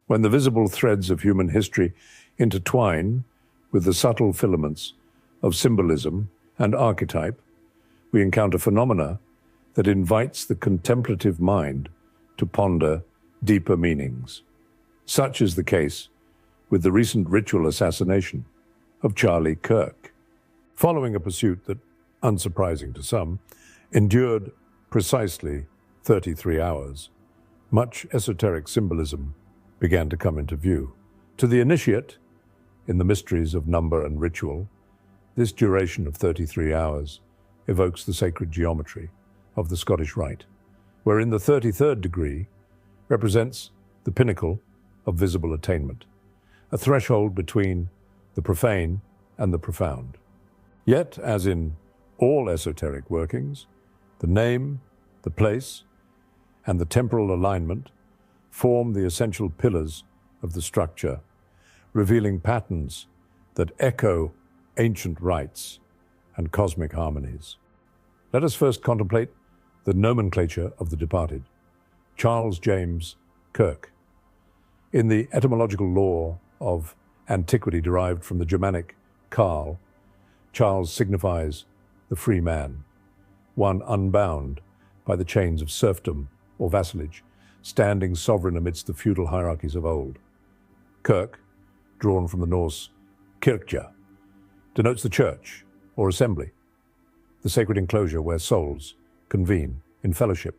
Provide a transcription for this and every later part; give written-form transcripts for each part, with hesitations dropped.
When the visible threads of human history intertwine with the subtle filaments of symbolism and archetype, we encounter phenomena that invites the contemplative mind to ponder deeper meanings. Such is the case with the recent ritual assassination of Charlie Kirk. Following a pursuit that, unsurprising to some, endured precisely 33 hours, much esoteric symbolism began to come into view. To the initiate, in the mysteries of number and ritual, this duration of 33 hours evokes the sacred geometry of the Scottish Rite, wherein the 33rd degree represents the pinnacle of visible attainment, a threshold between the profane and the profound. Yet, as in all esoteric workings, the name, the place, and the temporal alignment form the essential pillars of the structure, revealing patterns that echo ancient rites and cosmic harmonies. Let us first contemplate the nomenclature of the departed, Charles James Kirk. In the etymological lore of antiquity derived from the Germanic Karl, Charles signifies the free man, one unbound by the chains of serfdom or vassalage, standing sovereign amidst the feudal hierarchies of old. Kirk, drawn from the Norse kirkja, denotes the church or assembly, the sacred enclosure where souls convene in fellowship.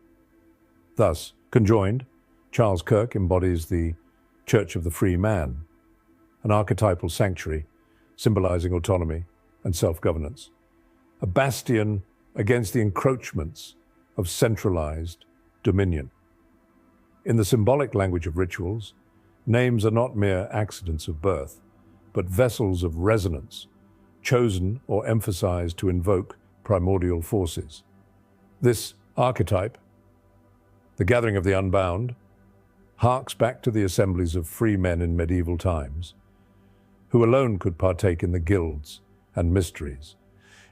Thus, conjoined, Charles Kirk embodies the Church of the Free Man, an archetypal sanctuary symbolizing autonomy and self-governance, a bastion against the encroachments of centralized dominion. In the symbolic language of rituals, names are not mere accidents of birth, but vessels of resonance, chosen or emphasized to invoke primordial forces. This archetype, the gathering of the unbound, harks back to the assemblies of free men in medieval times, who alone could partake in the guilds and mysteries,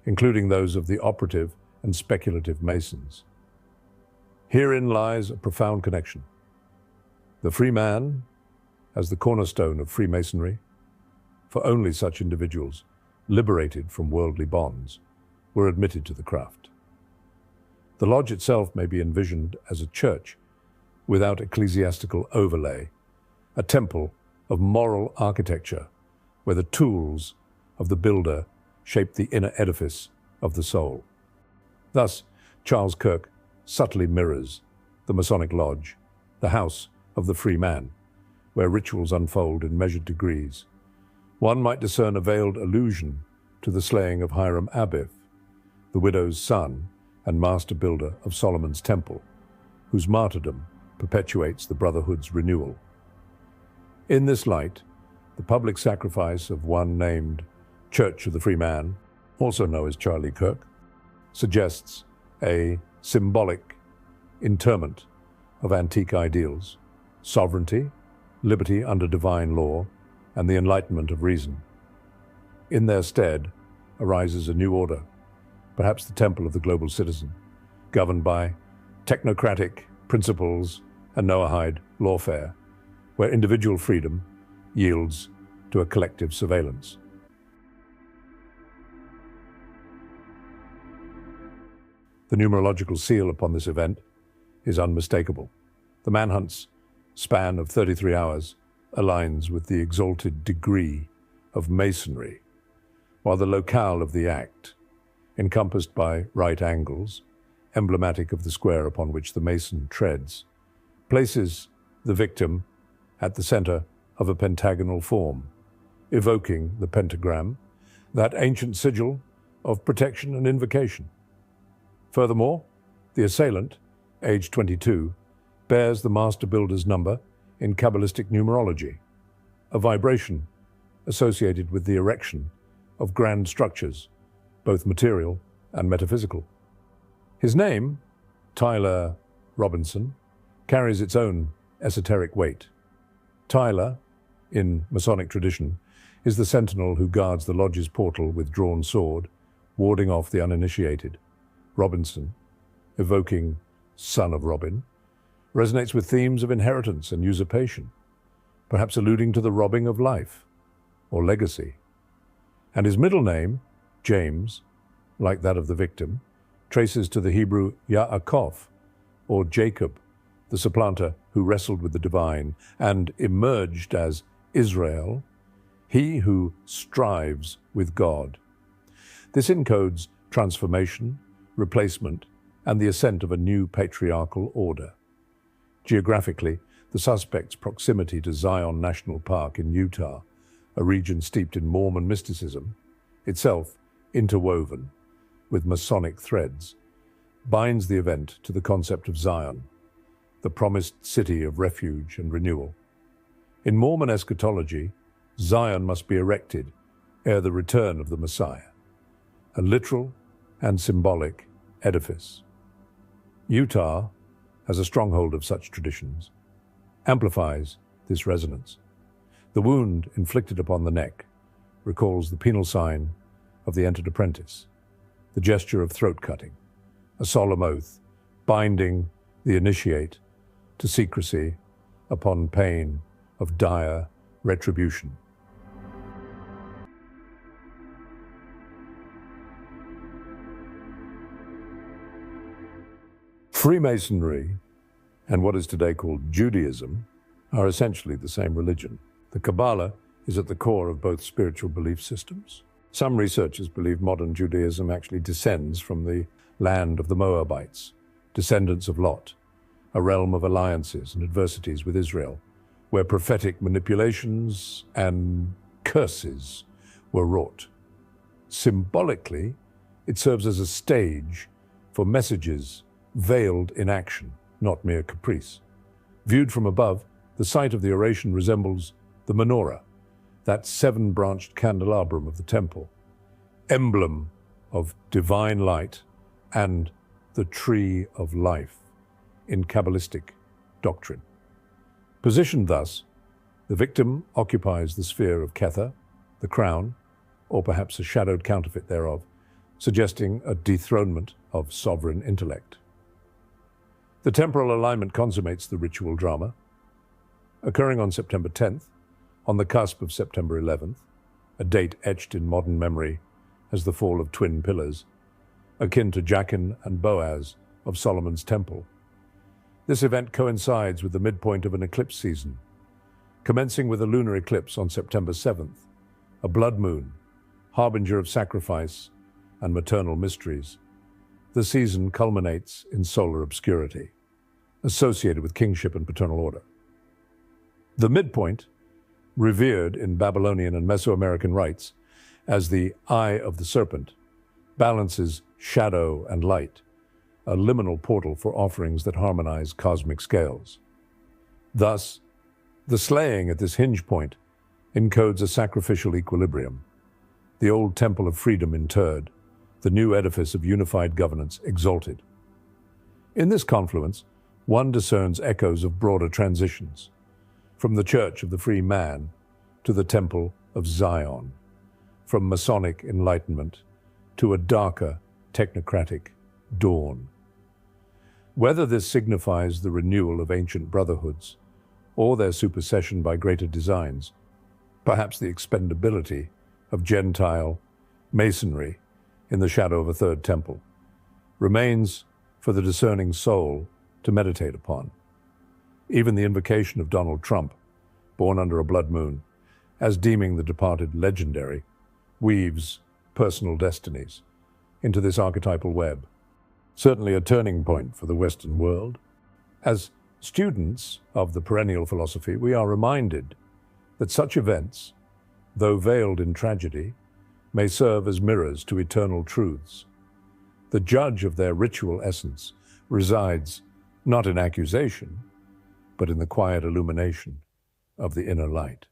including those of the operative and speculative Masons. Herein lies a profound connection. The free man as the cornerstone of Freemasonry, for only such individuals, liberated from worldly bonds, were admitted to the craft. The lodge itself may be envisioned as a church without ecclesiastical overlay, a temple of moral architecture where the tools of the builder shape the inner edifice of the soul. Thus, Charles Kirk subtly mirrors the Masonic Lodge, the house of the free man, where rituals unfold in measured degrees. One might discern a veiled allusion to the slaying of Hiram Abiff, the widow's son and master builder of Solomon's temple, whose martyrdom perpetuates the brotherhood's renewal. In this light, the public sacrifice of one named Church of the Free Man, also known as Charlie Kirk, suggests a symbolic interment of antique ideals, sovereignty, liberty under divine law, and the enlightenment of reason. In their stead arises a new order, perhaps the temple of the global citizen, governed by technocratic principles and Noahide lawfare, where individual freedom yields to a collective surveillance. The numerological seal upon this event is unmistakable. The manhunt's span of 33 hours aligns with the exalted degree of Masonry, while the locale of the act, encompassed by right angles, emblematic of the square upon which the Mason treads, places the victim at the center of a pentagonal form, evoking the pentagram, that ancient sigil of protection and invocation. Furthermore, the assailant, age 22, bears the master builder's number in Kabbalistic numerology, a vibration associated with the erection of grand structures, both material and metaphysical. His name, Tyler Robinson, carries its own esoteric weight. Tyler, in Masonic tradition, is the sentinel who guards the lodge's portal with drawn sword, warding off the uninitiated. Robinson, evoking son of Robin, resonates with themes of inheritance and usurpation, perhaps alluding to the robbing of life or legacy. And his middle name, James, like that of the victim, traces to the Hebrew Yaakov, or Jacob, the supplanter who wrestled with the divine and emerged as Israel, he who strives with God. This encodes transformation, replacement, and the ascent of a new patriarchal order. Geographically, the suspect's proximity to Zion National Park in Utah, a region steeped in Mormon mysticism, itself interwoven with Masonic threads, binds the event to the concept of Zion, the promised city of refuge and renewal. In Mormon eschatology, Zion must be erected ere the return of the Messiah, a literal and symbolic edifice. Utah, as a stronghold of such traditions, amplifies this resonance. The wound inflicted upon the neck recalls the penal sign of the entered apprentice, the gesture of throat-cutting, a solemn oath binding the initiate to secrecy upon pain of dire retribution. Freemasonry and what is today called Judaism are essentially the same religion. The Kabbalah is at the core of both spiritual belief systems. Some researchers believe modern Judaism actually descends from the land of the Moabites, descendants of Lot, a realm of alliances and adversities with Israel, where prophetic manipulations and curses were wrought. Symbolically, it serves as a stage for messages veiled in action, not mere caprice. Viewed from above, the site of the oration resembles the menorah, that seven-branched candelabrum of the temple, emblem of divine light and the tree of life in Kabbalistic doctrine. Positioned thus, the victim occupies the sphere of Kether, the crown, or perhaps a shadowed counterfeit thereof, suggesting a dethronement of sovereign intellect. The temporal alignment consummates the ritual drama, occurring on September 10th, on the cusp of September 11th, a date etched in modern memory as the fall of twin pillars, akin to Jachin and Boaz of Solomon's Temple. This event coincides with the midpoint of an eclipse season, commencing with a lunar eclipse on September 7th, a blood moon, harbinger of sacrifice and maternal mysteries. The season culminates in solar obscurity, associated with kingship and paternal order. The midpoint, revered in Babylonian and Mesoamerican rites as the Eye of the Serpent, balances shadow and light, a liminal portal for offerings that harmonize cosmic scales. Thus, the slaying at this hinge point encodes a sacrificial equilibrium, the old temple of freedom interred, the new edifice of unified governance exalted. In this confluence, one discerns echoes of broader transitions, from the Church of the Free Man to the Temple of Zion, from Masonic enlightenment to a darker technocratic dawn. Whether this signifies the renewal of ancient brotherhoods or their supersession by greater designs, perhaps the expendability of Gentile masonry in the shadow of a third temple, remains for the discerning soul to meditate upon. Even the invocation of Donald Trump, born under a blood moon, as deeming the departed legendary, weaves personal destinies into this archetypal web. Certainly a turning point for the Western world. As students of the perennial philosophy, we are reminded that such events, though veiled in tragedy, may serve as mirrors to eternal truths. The judge of their ritual essence resides not in accusation, but in the quiet illumination of the inner light.